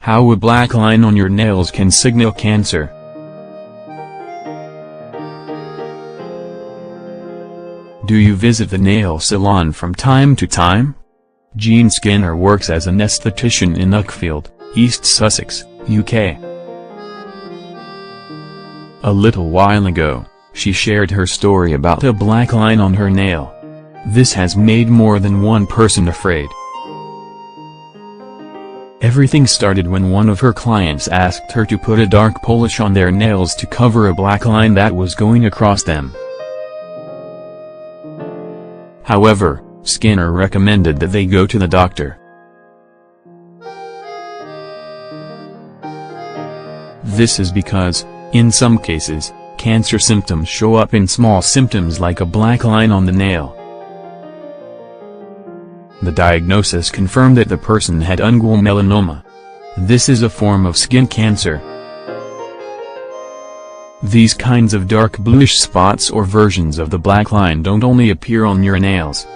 How a black line on your nails can signal cancer. Do you visit the nail salon from time to time? Jean Skinner works as an esthetician in Uckfield, East Sussex, UK. A little while ago, she shared her story about a black line on her nail. This has made more than one person afraid. Everything started when one of her clients asked her to put a dark polish on their nails to cover a black line that was going across them. However, Skinner recommended that they go to the doctor. This is because, in some cases, cancer symptoms show up in small symptoms like a black line on the nail. The diagnosis confirmed that the person had ungual melanoma. This is a form of skin cancer. These kinds of dark bluish spots or versions of the black line don't only appear on your nails.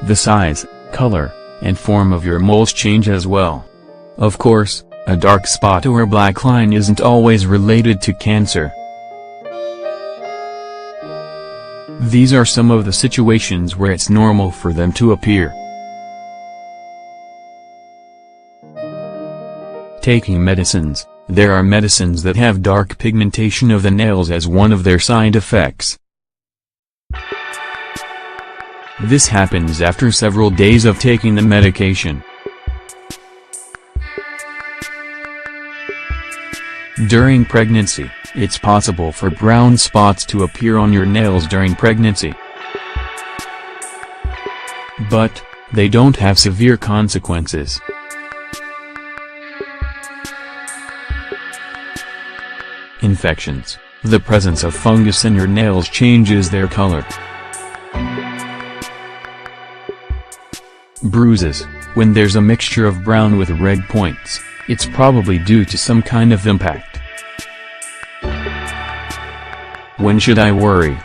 The size, color, and form of your moles change as well. Of course, a dark spot or a black line isn't always related to cancer. These are some of the situations where it's normal for them to appear. Taking medicines. There are medicines that have dark pigmentation of the nails as one of their side effects. This happens after several days of taking the medication. During pregnancy, it's possible for brown spots to appear on your nails during pregnancy. But, they don't have severe consequences. Infections. The presence of fungus in your nails changes their color. Bruises. When there's a mixture of brown with red points, it's probably due to some kind of impact. When should I worry?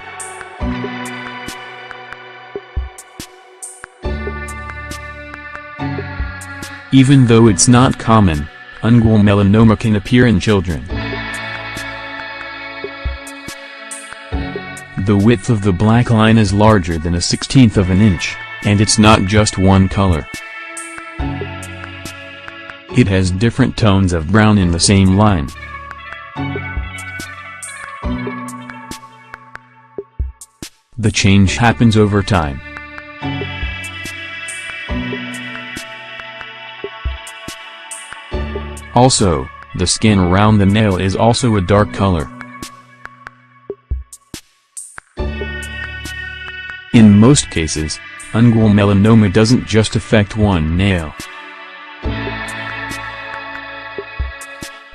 Even though it's not common, ungual melanoma can appear in children. The width of the black line is larger than 1/16 of an inch, and it's not just one color. It has different tones of brown in the same line. The change happens over time. Also, the skin around the nail is also a dark color. In most cases, ungual melanoma doesn't just affect one nail.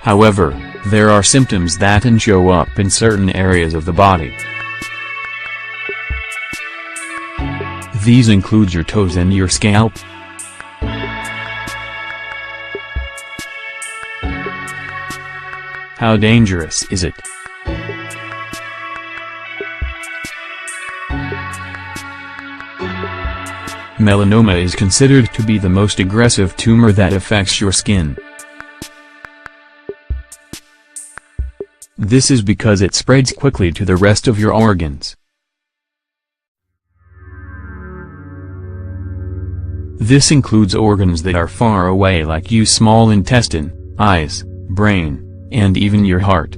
However, there are symptoms that can show up in certain areas of the body. These include your toes and your scalp. How dangerous is it? Melanoma is considered to be the most aggressive tumor that affects your skin. This is because it spreads quickly to the rest of your organs. This includes organs that are far away like your small intestine, eyes, brain, and even your heart.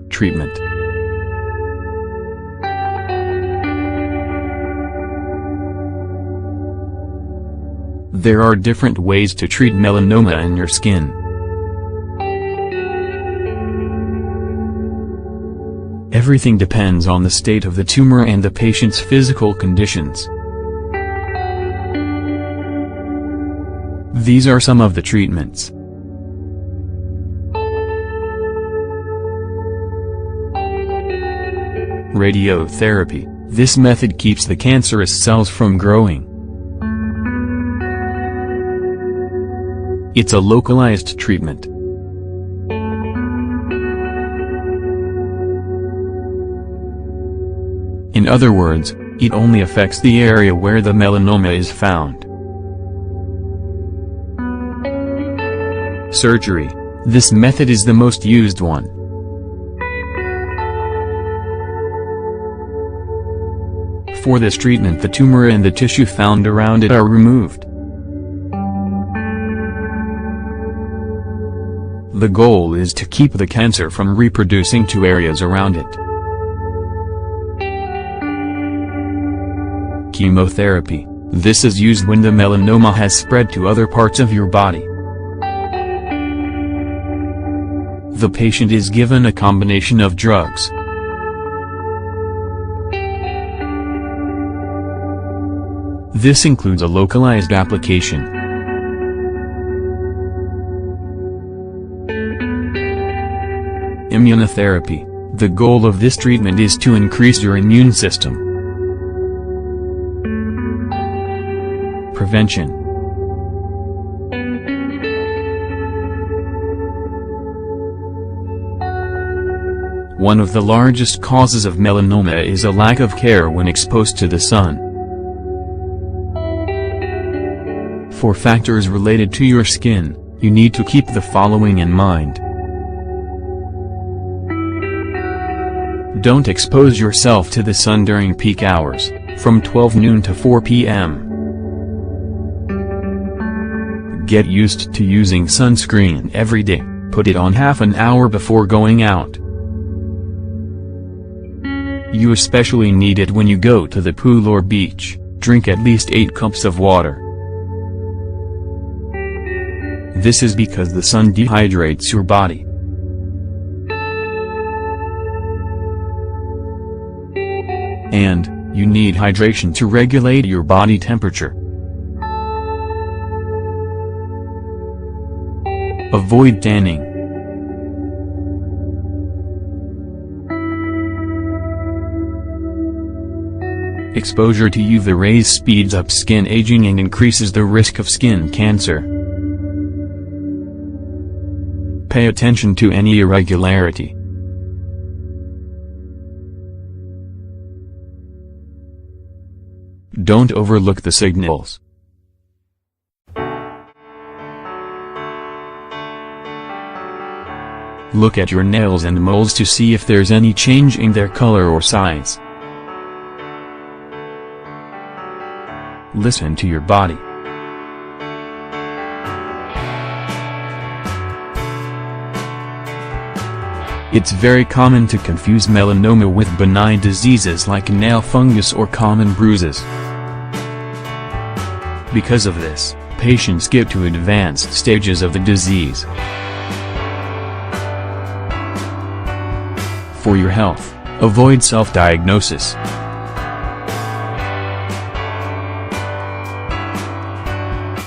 Treatment. There are different ways to treat melanoma in your skin. Everything depends on the state of the tumor and the patient's physical conditions. These are some of the treatments. Radiotherapy. This method keeps the cancerous cells from growing. It's a localized treatment. In other words, it only affects the area where the melanoma is found. Surgery. This method is the most used one. For this treatment, the tumor and the tissue found around it are removed. The goal is to keep the cancer from reproducing to areas around it. Chemotherapy. This is used when the melanoma has spread to other parts of your body. The patient is given a combination of drugs. This includes a localized application. Immunotherapy. The goal of this treatment is to increase your immune system. Prevention. One of the largest causes of melanoma is a lack of care when exposed to the sun. For factors related to your skin, you need to keep the following in mind. Don't expose yourself to the sun during peak hours, from 12 noon to 4 p.m. Get used to using sunscreen every day. Put it on half an hour before going out. You especially need it when you go to the pool or beach. Drink at least 8 cups of water. This is because the sun dehydrates your body. And, you need hydration to regulate your body temperature. Avoid tanning. Exposure to UV rays speeds up skin aging and increases the risk of skin cancer. Pay attention to any irregularity. Don't overlook the signals. Look at your nails and moles to see if there's any change in their color or size. Listen to your body. It's very common to confuse melanoma with benign diseases like nail fungus or common bruises. Because of this, patients get to advanced stages of the disease. For your health, avoid self-diagnosis.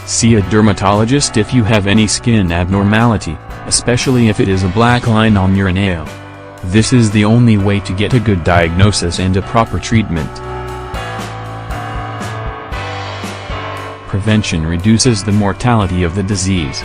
See a dermatologist if you have any skin abnormality, especially if it is a black line on your nail. This is the only way to get a good diagnosis and a proper treatment. Prevention reduces the mortality of the disease.